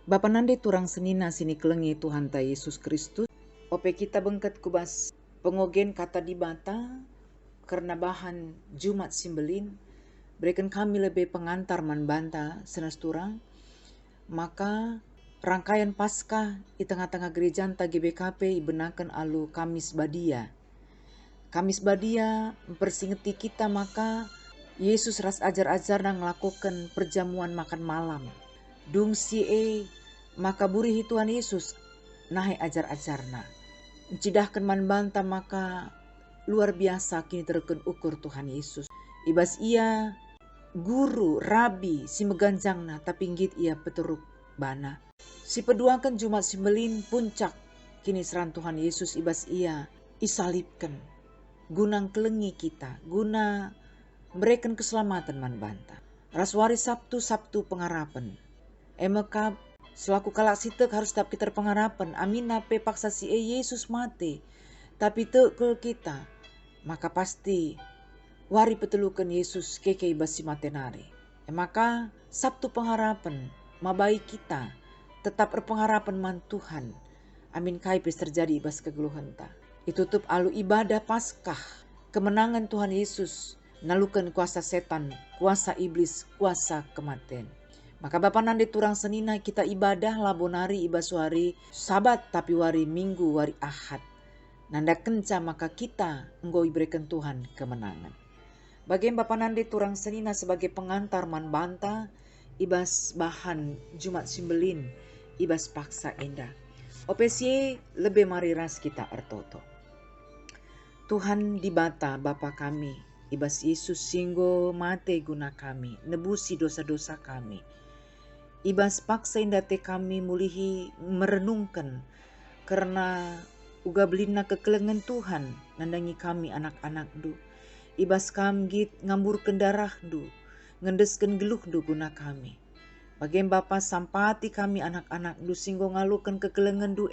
Bapa nande turang senina sini kelengi Tuhan ta Yesus Kristus. Ope kita bengket kubas pengogen kata di bata karena bahan Jumat Simbelin. Berikan kami lebih pengantar man banta senas turang. Maka rangkaian Paskah di tengah-tengah gereja ta GBKP ibenakan alu Kamis Badia. Kamis Badia mempersingeti kita maka Yesus ras ajar-ajar dan melakukan perjamuan makan malam. Dung si maka burihi Tuhan Yesus nahe ajar-ajarna. Cidahkan man banta maka luar biasa kini terken ukur Tuhan Yesus. Ibas ia guru, rabi, si meganjangna tapi nggit ia peteruk bana. Si peduangkan Jumat Simbelin puncak kini seran Tuhan Yesus ibas ia isalibkan. Gunang kelengi kita, guna memberikan keselamatan man banta. Raswari Sabtu pengharapan. Emeka selaku kalak sitek harus tetap kita pengharapan. Amin nape paksa si Yesus mati. Tapi tekel kita. Maka pasti wari petelukan Yesus keke ibasi matenari. Maka Sabtu pengharapan. Mabai kita tetap berpengharapan man Tuhan. Amin kaipis terjadi ibas kegeluhan ta. Itutup alu ibadah Paskah. Kemenangan Tuhan Yesus. Nalukan kuasa setan, kuasa iblis, kuasa kematian. Maka Bapa nande turang senina kita ibadah labonari ibasuari Sabat tapi wari Minggu wari Ahad. Nanda kenca maka kita enggoi berikan Tuhan kemenangan. Bagaimana Bapa nande turang senina sebagai pengantar man banta ibas bahan Jumat Simbelin ibas paksa endah. Opesie lebih mariras kita ertoto. Tuhan di bata Bapa kami ibas Yesus singgo mate guna kami nebusi dosa-dosa kami. Ibas paksa indate kami mulihi merenungkan karena uga belina kekelengan Tuhan nandangi kami anak-anak du. Ibas kamgit ngambur kendarah du, ngendesken geluh du guna kami. Bagian Bapa sampati kami anak-anak du singgo ngalukan kekelengan du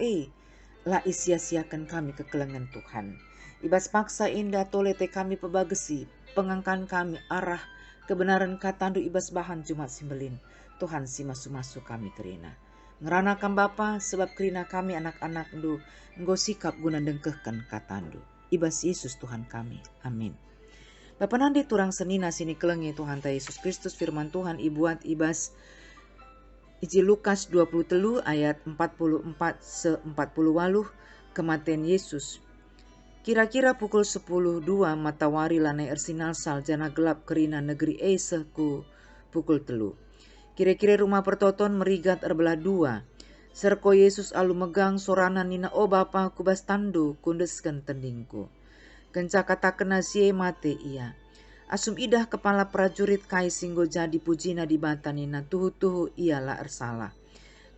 la isia-siakan kami kekelengan Tuhan. Ibas paksa indah tolete kami pebagesi, pengangkan kami arah kebenaran kata du ibas bahan Jumat Simbelin. Tuhan si masu-masu kami kerina. Ngeranakan Bapa sebab kerina kami anak-anak du. Engkau sikap guna dengkehkan katandu. Ibas Yesus Tuhan kami. Amin. Bapa nandi turang senina sini kelengi Tuhan ta Yesus Kristus firman Tuhan ibuat ibas Iji Lukas 23 ayat 44 se 48 kematian Yesus. Kira-kira pukul 10.02 matawari lanai ersinal sal jana gelap kerina negeri seku pukul 3. Kira-kira rumah pertoton merigat erbelah dua. Serko Yesus alu megang sorana nina o Bapa kubas tandu kundeskan tendingku. Kenca kata kena sie mate ia. Asum idah kepala prajurit kai singgo jadi pujina di bata nina tuhu-tuhu ialah ersalah.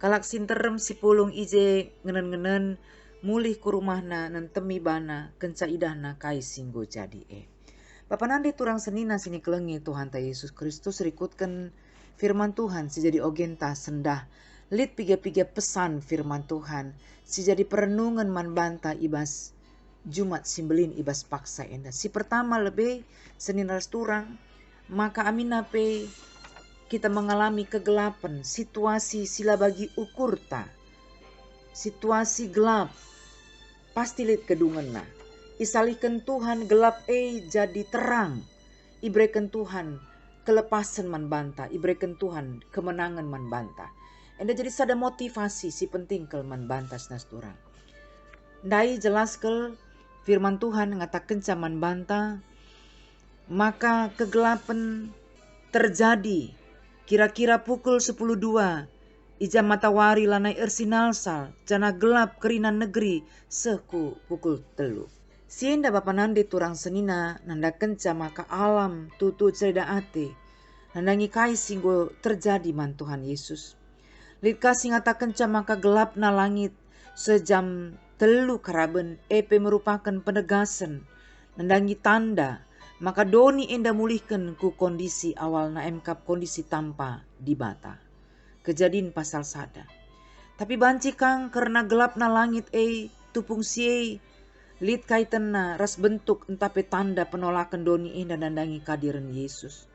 Kalak sinterem si pulung ije ngenen-ngenen mulih ku rumahna nan temi bana kenca idahna kai singgo jadi Bapa nande turang senina sini kelengi Tuhan ta Yesus Kristus rikutkan firman Tuhan si jadi ogenta sendah lit piga-piga pesan firman Tuhan si jadi perenungan man banta ibas Jumat Simbelin ibas paksa endah. Si pertama lebih senin turang maka amin nape kita mengalami kegelapan situasi sila bagi ukur ta situasi gelap pasti lit kedungan na isalikan Tuhan gelap jadi terang ibrekan Tuhan kelepasan man banta, iberikan Tuhan kemenangan man banta. Enda jadi sada motivasi si penting kel man banta senas turang. Dai jelas kel firman Tuhan ngatakan man banta, maka kegelapan terjadi kira-kira pukul 10.02 ijam matawari lanai ersinal sal jana gelap kerinan negeri seku pukul 3. Sienda Bapa nande turang senina nanda kenca maka alam tutu cereda ate. Nandangi kai singgo terjadi man Tuhan Yesus. Litka singata kenca maka gelap na langit sejam 3 karaben merupakan penegasan. Nandangi tanda maka doni enda mulihkan ku kondisi awal na emkap kondisi tanpa di bata. Kejadian pasal sada. Tapi banci kang karena gelap na langit tupung siei lit kaitan na ras bentuk entape tanda penolakan doni indah nandangi kadiran Yesus.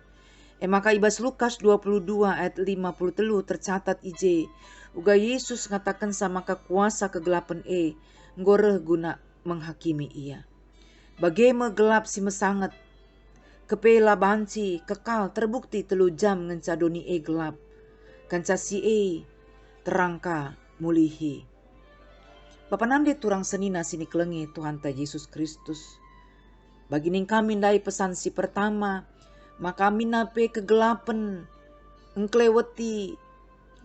Maka ibas Lukas 22 ayat 53 tercatat ije. Uga Yesus ngatakan sama kuasa kegelapan nggoreh guna menghakimi ia. Bagaimana gelap si mesangat. Kepela banci kekal terbukti 3 jam ngenca doni gelap. Kanca si terangka mulihi. Bapa nande turang senina sini kelengi Tuhan ta Yesus Kristus. Bagi ning kami dari pesan si pertama, maka kami nape kegelapan engkleweti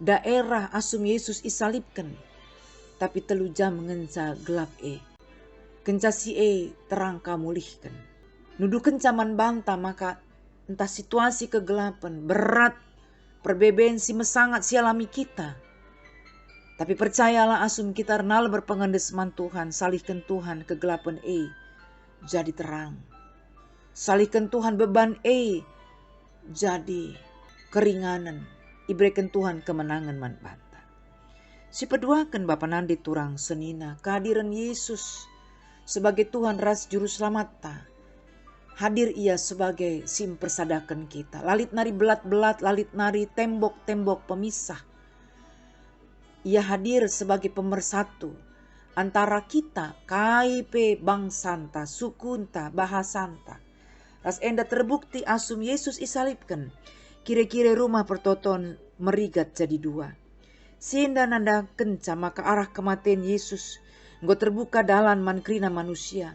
daerah asum Yesus isalibkan. Tapi 3 jam mengenca gelap kenca si terangka mulihkan. Nudu kencaman banta maka entah situasi kegelapan berat perbebaan si mesangat si alami kita. Tapi percayalah asum kita renal berpengendesman Tuhan, salihkan Tuhan kegelapan jadi terang. Salihkan Tuhan beban jadi keringanan. Iberikan Tuhan kemenangan man banta. Si peduakan Bapa nandi turang senina kehadiran Yesus sebagai Tuhan ras juru selamat. Hadir ia sebagai sim persadakan kita. Lalit nari belat-belat, lalit nari tembok-tembok pemisah. Ia hadir sebagai pemersatu antara kita, KIP bangsanta, sukunta, bahasanta. Ras enda terbukti asum Yesus isalibkan. Kira-kira rumah pertoton merigat jadi 2. Sehingga nanda kenca maka arah kematian Yesus. Nggo terbuka dalan mankrina manusia.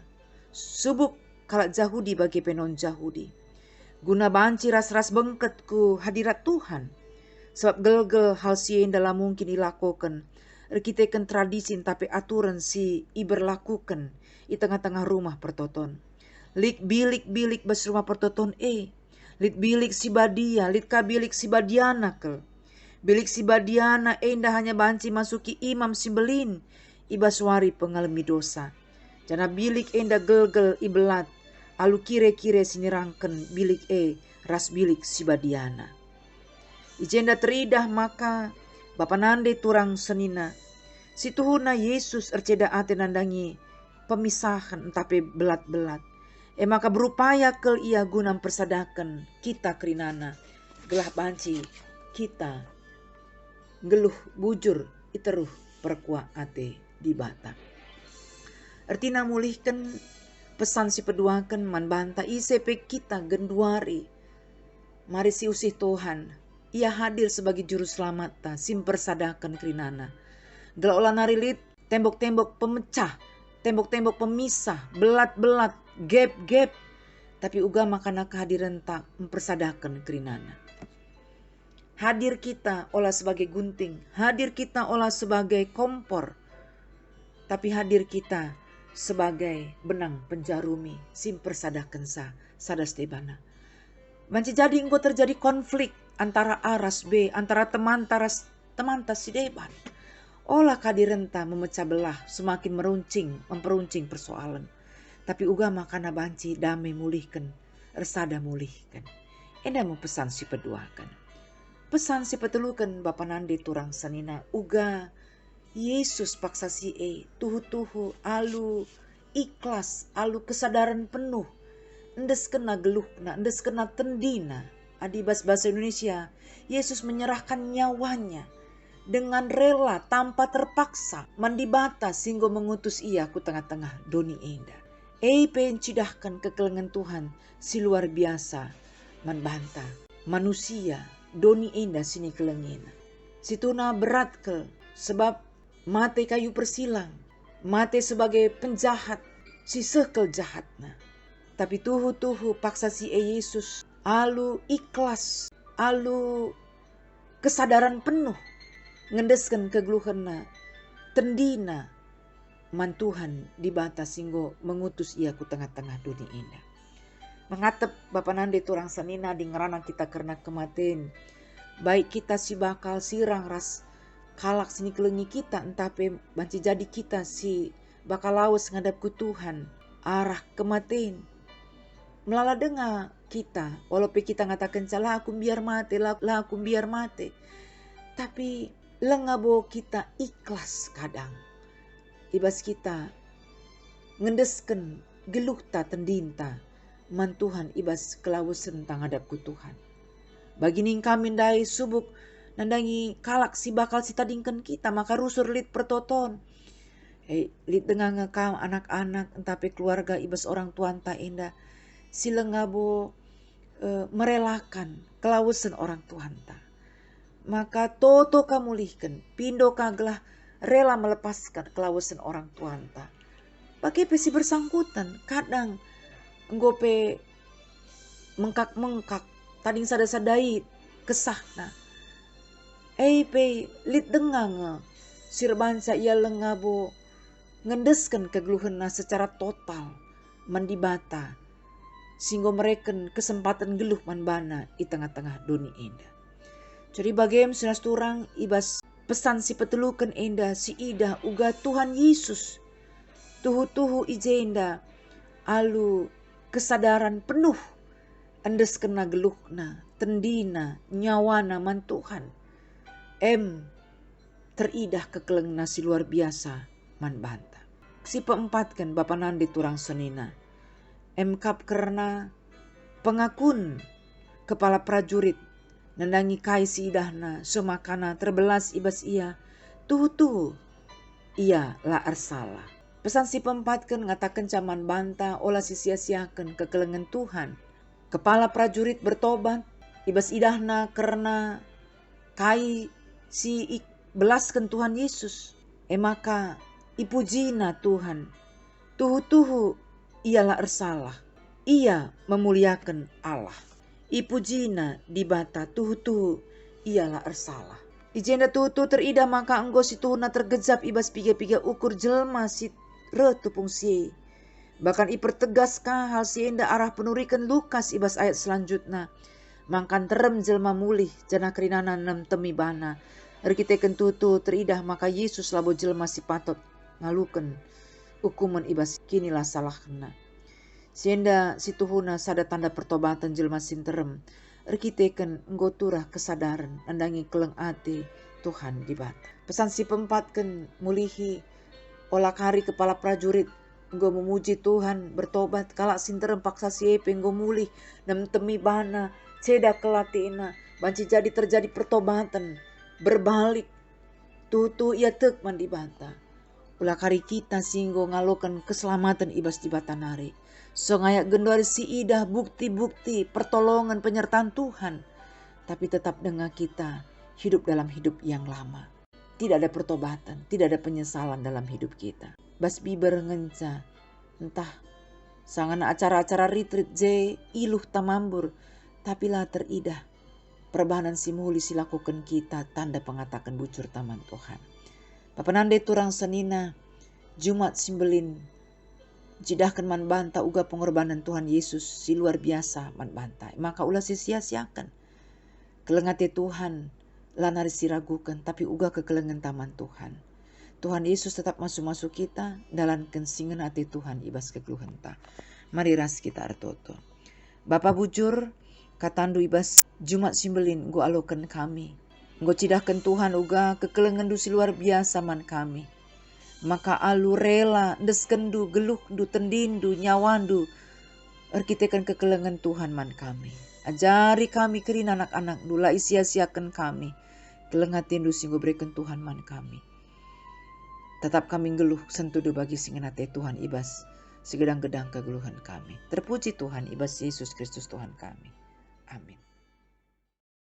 Subuk kalak Jahudi bagi penon Jahudi. Guna banci ras-ras bengket ku hadirat Tuhan. Sebab gel-gel hal sien dalam mungkin ilakokan. Erkitekan tradisi tapi aturan si iberlakukan di tengah-tengah rumah pertoton. Lik bilik bas rumah pertoton lit bilik si badia, lit kabilik si badiana kel. Bilik si badiana indah hanya banci masuki imam simbelin ibaswari pengalami dosa. Jana bilik indah gel-gel ibelat alu kire-kire sinirangken bilik ras bilik si badiana. Ijenda teridah maka Bapa nande turang senina. Situhuna Yesus erceda ate nandangi pemisahan tapi belat-belat. Maka berupaya kel ia guna persadakan kita kerinana. Gelah banci kita geluh bujur iteruh perkuah ate di bata. Artina mulihkan pesan si peduakan man banta ICP kita genduari. Mari si usih Tuhan. Ia hadir sebagai juru selamat sim persadakan kerinana. Gelah olah narilit tembok-tembok pemecah. Tembok-tembok pemisah, belat-belat, gap-gap. Tapi uga makana kehadiran tak mempersadakan kerinana. Hadir kita olah sebagai gunting. Hadir kita olah sebagai kompor. Tapi hadir kita sebagai benang penjarumi. Sim persadakan sadas tebana. Banci jadi engkau terjadi konflik antara A ras B. Antara teman tas si deban. Olah kadirenta memecah belah semakin memperuncing persoalan. Tapi uga makana banci damai mulihkan, ersada mulihkan. Enda mau pesan si peduakan. Pesan si petelukan Bapa nande turang sanina uga Yesus paksa si tuhu-tuhu alu ikhlas, alu kesadaran penuh. Endes kena geluhna, endes kena tendina. Adibas bahasa Indonesia, Yesus menyerahkan nyawanya. Dengan rela tanpa terpaksa mandibata singgo mengutus ia ku tengah-tengah doni indah. Pencidahkan kekelengan Tuhan si luar biasa manbanta manusia doni indah sini kelengina. Situna berat ke sebab mate kayu persilang, mate sebagai penjahat si sekel jahatna. Tapi tuhu paksa si Yesus alu ikhlas, alu kesadaran penuh. Ngendeskan kegeluhanna tendina mantuhan di batas singgo mengutus ia ku tengah-tengah dunia indah. Mengatep Bapa nande turang sanina di ngerana kita karena kematen. Baik kita si bakal sirang ras kalak sini kelengi kita entah banci jadi kita si bakal lawas ngadap ku Tuhan arah kematen. Melala dengar kita walaupun kita ngatakan salah aku biar mati lah aku biar mati. Tapi lengabo kita ikhlas kadang. Ibas kita ngendesken geluh ta tendinta man Tuhan ibas kelawusen tanghadap ku Tuhan. Bagining kami dai subuk nandangi kalak si bakal si tadingkan kita, maka rusur lit pertoton. Lit dengar ngekam anak-anak entape keluarga ibas orang tuan ta enda sila ngabo merelakan kelawusan orang tuan ta. Maka toto kamulihkan, pindo kaglah rela melepaskan kelawusan orang tuan ta. Pakai pesi bersangkutan, kadang nggope mengkak-mengkak, tading sada-sadai kesahna. Pe lit dengang sirbansa ia lengabo ngendeskan kegeluhana secara total mandibata sehingga mereka kesempatan geluh manbana di tengah-tengah dunia enda. Jadi bagaim sunas turang ibas pesan si petelukan enda si ida uga Tuhan Yesus tuhu-tuhu ijenda alu kesadaran penuh endes kena geluhna tendina nyawana man Tuhan teridah kekeleng nasi luar biasa man banta. Si keempat kan Bapa Nandi turang senina kap karena pengakun kepala prajurit nandangi kai si idahna semakana terbelas ibas ia tuhu-tuhu ia la arsalah. Pesan si keempat kan ngatakan caman banta olah si sia-siakan kekelengan Tuhan. Kepala prajurit bertobat ibas idahna karena kai si belaskan Tuhan Yesus. Maka ipujina Tuhan. Tuhu-tuhu ialah ersalah. Ia memuliakan Allah. Ipujina dibata tuhu-tuhu ialah ersalah. Ijenda tuhu-tuhu teridah maka enggo si tuhuna tergejap ibas piga-piga ukur jelma si retupung si. Bahkan ipertegas hal si enda arah penurikan Lukas ibas ayat selanjutnya. Mangkan terem jelma mulih jana kerinana nem temi bana. Erkiteken tutu teridah maka Yesus labo jelma si patot ngaluken hukuman ibas kinilah salah kena. Sienda si tuhuna sada tanda pertobatan jelma sinterem. Erkiteken nggoturah kesadaran andangi keleng ati Tuhan di bata. Pesan si pempatken mulihi olah kari kepala prajurit nggo memuji Tuhan bertobat kalak sinterem paksa siepe nggo mulih nem temi bana ceda kelatina banci jadi terjadi pertobatan berbalik tutu ia tek mandi bata ulah kari kita singgo ngalokan keselamatan ibas di batanari so ngayak gendori si idah bukti-bukti pertolongan penyertaan Tuhan tapi tetap dengan kita hidup dalam hidup yang lama, tidak ada pertobatan, tidak ada penyesalan dalam hidup kita. Bas biber ngenca entah sangana acara-acara retreat je iluh tamambur tapi lah teridah perbahanan simuli silakukan kita tanda pengatakan bucur taman Tuhan. Papanande turang senina Jumat simbelin jidahkan man banta uga pengorbanan Tuhan Yesus si luar biasa man banta. Maka ulah sia-siakan kelengate Tuhan lanari siragukan tapi uga kekelengan taman Tuhan. Tuhan Yesus tetap masuk-masuk kita dalam kensingan hati Tuhan ibas kekeluhan ta. Mari ras kita artoto. Bapa bujur katandu ibas Jumat simbelin go alokan kami. Go cidahkan Tuhan uga kekelengan du si luar biasa man kami. Maka alu rela deskendu geluh du tendindu nyawandu erkitekan kekelengan Tuhan man kami. Ajari kami kerin anak-anak dula isia-siakan kami. Kelengatin du singgo berikan Tuhan man kami. Tetap kami geluh sentudu bagi singenate Tuhan ibas segedang-gedang kegeluhan kami. Terpuji Tuhan ibas Yesus Kristus Tuhan kami. Amin.